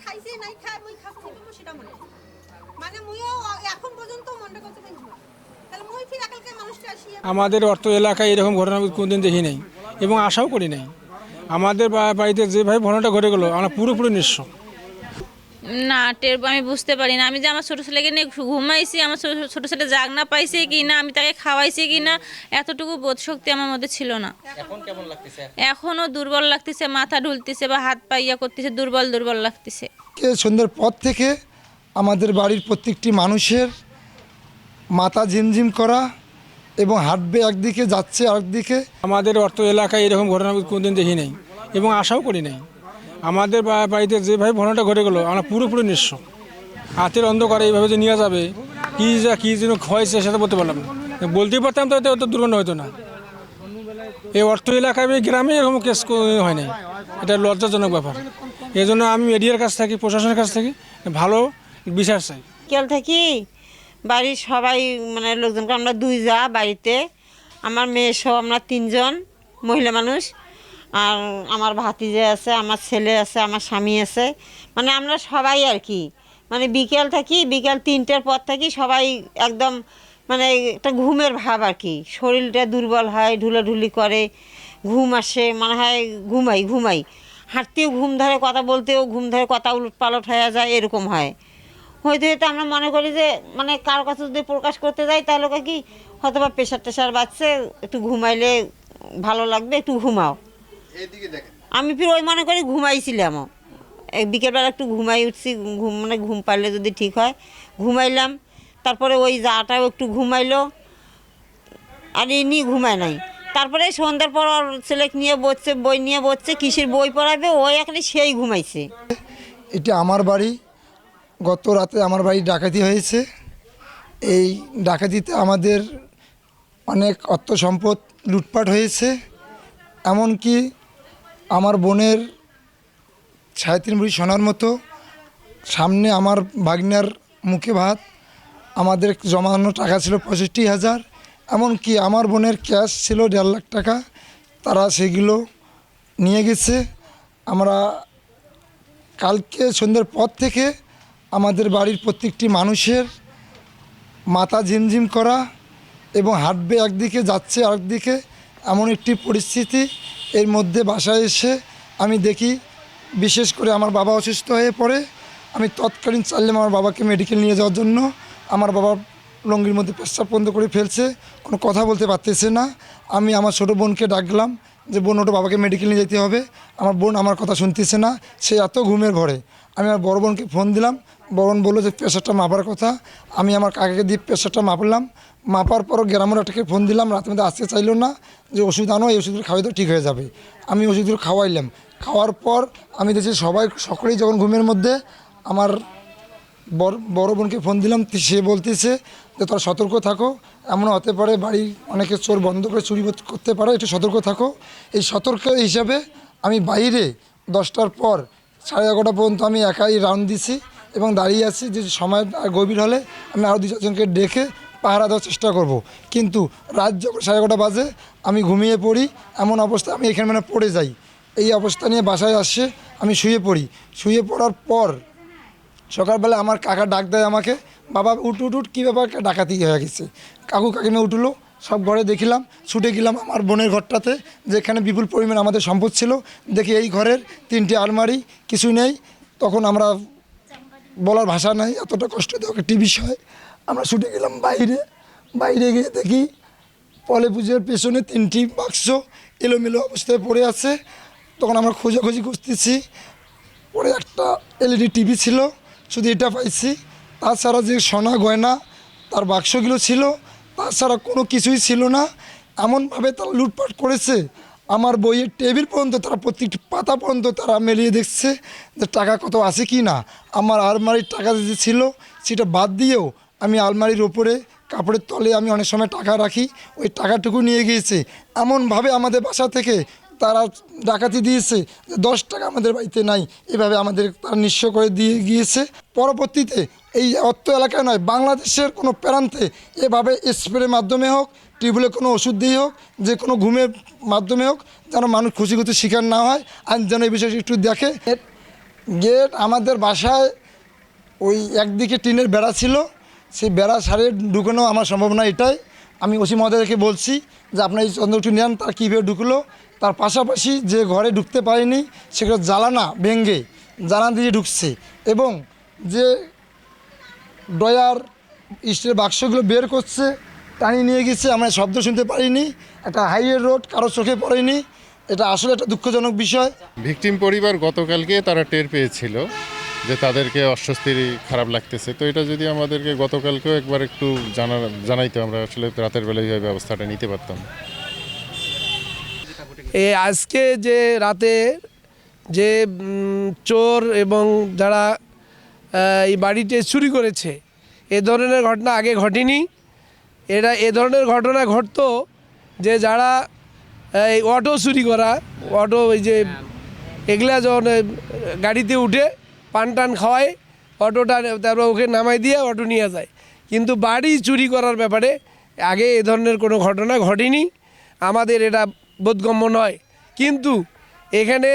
খাইছি নাই খাই মই খাবো সেটা মনে মানে মুইও এখন পর্যন্ত মনটা করতে পারি না তাহলে মই ফির একালকে মানুষটা আসি আমাদের অর্থ এলাকায় এরকম ঘটনা কোনোদিন দেখি নাই এবং আশাও করি নাই। আমাদের বাড়িতে যেভাবে ঘটনাটা ঘটে গেলো আমরা পুরোপুরি নিঃস্ব। না টের আমি বুঝতে পারি না। আমি যে আমার ছোটো ছেলেকে নিয়ে ঘুমাইছি, আমার ছোটো ছেলে জাগনা পাইছে কি না, আমি তাকে খাওয়াইছি কি না, এতটুকু বোধ শক্তি আমার মধ্যে ছিল না। এখন কেমন লাগতেছে? এখনও দুর্বল লাগতেছে, মাথা ঢুলতেছে বা হাত পাইয়া করতেছে, দুর্বল দুর্বল লাগতেছে। সন্ধ্যার পর থেকে আমাদের বাড়ির প্রত্যেকটি মানুষের মাথা ঝিমঝিম করা এবং হাঁটবে একদিকে যাচ্ছে আরেকদিকে। আমাদের অর্থ এলাকায় এরকম ঘটনা কোনোদিন দেখি নাই এবং আশাও করি নাই। আমাদের বাড়িতে যেভাবে ঘটনাটা ঘটে গেলো আমরা পুরোপুরি নিঃস্ব। হাতের অন্ধকারে এইভাবে যে নিয়ে যাবে কী যেন হয়েছে সেটা বলতে পারলাম না। বলতেই পারতাম তো এত দুর্ঘটনা হতো না। এই অর্থ এলাকায় গ্রামে এরকম কেস হয় নাই, এটা লজ্জাজনক ব্যাপার। এই জন্য আমি মিডিয়ার কাছ থেকে প্রশাসনের কাছ থেকে ভালো বিচার চাই। বিকেল থেকে বাড়ির সবাই মানে লোকজনকে আমরা দুই যা বাড়িতে, আমার মেয়ে সহ আমরা তিনজন মহিলা মানুষ, আর আমার ভাতিজা আছে, আমার ছেলে আছে, আমার স্বামী আছে, মানে আমরা সবাই আর কি মানে বিকেল 3টের পর থেকে সবাই একদম মানে একটা ঘুমের ভাব আর কি, শরীরটা দুর্বল হয়, ঢুলাঢুলি করে, ঘুম আসে, মনে হয় ঘুমাই হাঁটতেও ঘুম ধরে, কথা বলতেও ঘুম ধরে, কথা উলটপালট হয়ে যায়, এরকম হয়। হয়তো আমরা মনে করি যে মানে কারো কাছে যদি প্রকাশ করতে যাই তাহলে কি হয়তো বা প্রেশার টেশার বাড়ছে, একটু ঘুমাইলে ভালো লাগবে, একটু ঘুমাও। আমি ফির ওই মনে করি ঘুমাইছিলামও, বিকেলবেলা একটু ঘুমাই উঠছি, মানে ঘুম পারলে যদি ঠিক হয় ঘুমাইলাম, তারপরে ওই যাটাও একটু ঘুমাইলো, আর এমনি ঘুমায় নাই। তারপরে সন্ধ্যার পর ছেলে নিয়ে বসছে, বই নিয়ে বসছে, কিসের বই পড়াবে, ওই এখানে সেই ঘুমাইছে। এটা আমার বাড়ি। গত রাতে আমার বাড়ি ডাকাতি হয়েছে। এই ডাকাতিতে আমাদের অনেক অর্থ সম্পদ লুটপাট হয়েছে। এমনকি আমার বোনের 3.5 ভরি সোনার মতো, সামনে আমার ভাগনার মুখে ভাত, আমাদের জমানো টাকা ছিল 65,000, এমনকি আমার বোনের ক্যাশ ছিল 1.5 লাখ টাকা, তারা সেগুলো নিয়ে গেছে। আমরা কালকে সন্ধ্যার পর থেকে আমাদের বাড়ির প্রত্যেকটি মানুষের মাথা ঝিমঝিম করা এবং হাঁটবে একদিকে যাচ্ছে আরেকদিকে, এমন একটি পরিস্থিতি। এর মধ্যে বাসায় এসে আমি দেখি বিশেষ করে আমার বাবা অসুস্থ হয়ে পড়ে। আমি তৎকালীন চাইলাম আমার বাবাকে মেডিকেল নিয়ে যাওয়ার জন্য। আমার বাবা লঙ্গির মধ্যে পেশাব বন্ধ করে ফেলছে, কোনো কথা বলতে পারতেছে না। আমি আমার ছোটো বোনকে ডাকলাম যে বোন ওটা বাবাকে মেডিকেল নিয়ে যেতে হবে। আমার বোন আমার কথা শুনতেছে না, সে এত ঘুমের ঘরে। আমি আমার বড় বোনকে ফোন দিলাম, বড় বোন বললো যে প্রেশারটা মাপার কথা। আমি আমার কাকাকে দিয়ে প্রেশারটা মাপলাম। মাপার পরও গ্রামের একটাকে ফোন দিলাম, রাতের মধ্যে আসতে চাইলো না, যে ওষুধ আনো, এই ওষুধগুলো খাওয়াই তো ঠিক হয়ে যাবে। আমি ওষুধগুলো খাওয়াইলাম। খাওয়ার পর আমি দেখছি সকলেই যখন ঘুমের মধ্যে, আমার বড় বোনকে ফোন দিলাম, সে বলতেছে যে তোরা সতর্ক থাকো, এমন হতে পারে বাড়ি অনেকে চোর বন্ধ করে চুরি করতে পারে, একটু সতর্ক থাকো। এই সতর্ক হিসাবে আমি বাইরে 10টার পর 11:30 পর্যন্ত আমি একাই রাউন্ড দিছি এবং দাঁড়িয়ে আছি যে সময় গভীর হলে আমি আরও 2-4জনকে ডেকে পাহারা দেওয়ার চেষ্টা করব। কিন্তু রাত যখন 11:30 বাজে আমি ঘুমিয়ে পড়ি, এমন অবস্থা আমি এখানে মানে পড়ে যাই। এই অবস্থা নিয়ে বাসায় আসে আমি শুয়ে পড়ি। শুয়ে পড়ার পর সকালবেলা আমার কাকা ডাক দেয় আমাকে, বাবা উঠ, কী ব্যাপার, ডাকাতি হয়ে গেছে। কাকু কাকিমা উঠলো, সব ঘরে দেখিলাম, ছুটে গেলাম আমার বোনের ঘরটাতে, যেখানে বিপুল পরিমাণ আমাদের সম্পদ ছিল। দেখি এই ঘরের 3টি আলমারি, কিছু নেই। তখন আমরা বলার ভাষা নাই, এতটা কষ্ট দেওয়া একটি বিষয়। আমরা ছুটে গেলাম বাইরে গিয়ে দেখি পলে পুজোর পেছনে 3টি বাক্স এলোমেলো অবস্থায় পড়ে আছে। তখন আমরা খোঁজাখুঁজি করতেছি, পরে একটা LED টিভি ছিল, শুধু এটা পাইছি। তাছাড়া যে সোনা গয়না তার বাক্সগুলো ছিল, তাছাড়া কোনো কিছুই ছিল না। এমনভাবে তারা লুটপাট করেছে, আমার বইয়ের টেবিল পর্যন্ত তারা প্রত্যেকটি পাতা পর্যন্ত তারা মেলিয়ে দেখছে যে টাকা কত আছে কি না। আমার আলমারির টাকা যে ছিল সেটা বাদ দিয়েও আমি আলমারির ওপরে কাপড়ের তলে আমি অনেক সময় টাকা রাখি, ওই টাকাটুকু নিয়ে গিয়েছে। এমনভাবে আমাদের বাসা থেকে তারা ডাকাতি দিয়েছে যে 10 টাকা আমাদের বাড়িতে নাই, এভাবে আমাদের তারা নিঃস্ব করে দিয়ে গিয়েছে। পরবর্তীতে এই অর্থ এলাকায় নয়, বাংলাদেশের কোনো প্রান্তে এভাবে স্প্রের মাধ্যমে হোক, টিউবওয়েলে কোনো ওষুধ দিয়ে হোক, যে কোনো ঘুমের মাধ্যমে হোক, যেন মানুষ খুশি শিকার না হয়। আইন যেন এই বিষয়টি একটু দেখে। গেট আমাদের বাসায় ওই একদিকে টিনের বেড়া ছিল, সেই বেড়া সারিয়ে ঢুকানো আমার সম্ভব না। এটাই আমি ওসি মহোদয়কে বলছি যে আপনার এই চন্দ্রটি নেন, তার কীভাবে ঢুকলো। তার পাশাপাশি যে ঘরে ঢুকতে পারেনি সেগুলো জ্বালানা ভেঙে জানালা দিয়ে ঢুকছে, এবং যে ডয়ার স্টিলের বাক্সগুলো বের করছে, টানিয়ে নিয়ে গেছে, আমরা শব্দ শুনতে পারিনি। একটা হাইওয়ে রোড, কারো চোখে পড়েনি। এটা আসলে একটা দুঃখজনক বিষয়। ভিকটিম পরিবার গতকালকে তারা টের পেয়েছিল যে তাদেরকে অস্বস্তির খারাপ লাগতেছে, তো এটা যদি আমাদেরকে গতকালকেও একবার একটু জানাইতো, আমরা আসলে রাতের বেলায় এই ব্যবস্থাটা নিতে পারতাম। আজকে যে রাতে যে চোর এবং যারা এই বাড়িতে চুরি করেছে, এ ধরনের ঘটনা আগে ঘটেনি। এ ধরনের ঘটনা ঘটতো যে যারা এই অটো চুরি করা, অটো ওই যে এগুলা যখন গাড়িতে উঠে পান টান খাওয়ায়, অটোটা তারপর ওকে নামাই দিয়ে অটো নিয়ে যায়। কিন্তু বাড়ি চুরি করার ব্যাপারে আগে এ ধরনের কোনো ঘটনা ঘটেনি। আমাদের এটা বোধগম্য নয়, কিন্তু এখানে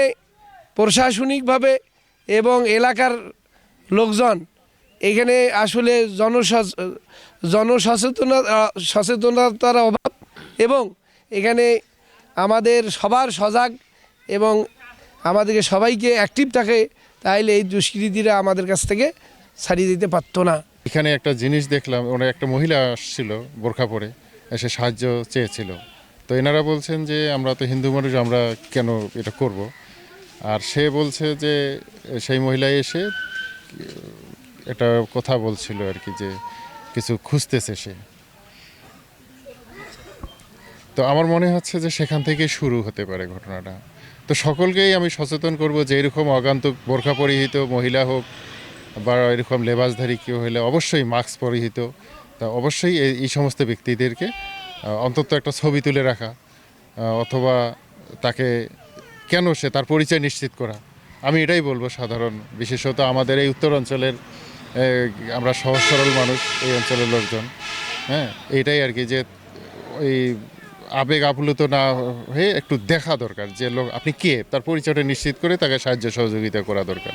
প্রশাসনিকভাবে এবং এলাকার লোকজন এখানে আসলে জনসচেতনতার অভাব, এবং এখানে আমাদের সবার সজাগ এবং আমাদেরকে সবাইকে অ্যাক্টিভ থাকে, তাইলে এই দুষ্কৃতীরা আমাদের কাছ থেকে ছাড়িয়ে দিতে পারতো না। এখানে একটা জিনিস দেখলাম, ওরা একটা মহিলা আসছিল বোরখা পরে, এসে সাহায্য চেয়েছিল। তো এনারা বলছেন যে আমরা তো হিন্দু মানুষ, আমরা কেন এটা করব। আর সে বলছে যে সেই মহিলা এসে একটা কথা বলছিল আর কি, যে কিছু খুঁজতেছে সে। তো আমার মনে হচ্ছে যে সেখান থেকে শুরু হতে পারে ঘটনাটা। তো সকলকেই আমি সচেতন করব যে এরকম অগান্তক বোরখা পরিহিত মহিলা হোক বা এরকম লেবাসধারী কেউ হলে অবশ্যই মাস্ক পরিহিত, তা অবশ্যই এই সমস্ত ব্যক্তিদেরকে অন্তত একটা ছবি তুলে রাখা, অথবা তাকে কেন সে তার পরিচয় নিশ্চিত করা। আমি এটাই বলবো সাধারণ, বিশেষত আমাদের এই উত্তর অঞ্চলের আমরা সহজ সরল মানুষ, এই অঞ্চলের লোকজন, হ্যাঁ, এইটাই আর কি, যে ওই আবেগ আপ্লুত না হয়ে একটু দেখা দরকার যে লোক আপনি কে, তার পরিচয়টা নিশ্চিত করে তাকে সাহায্য সহযোগিতা করা দরকার।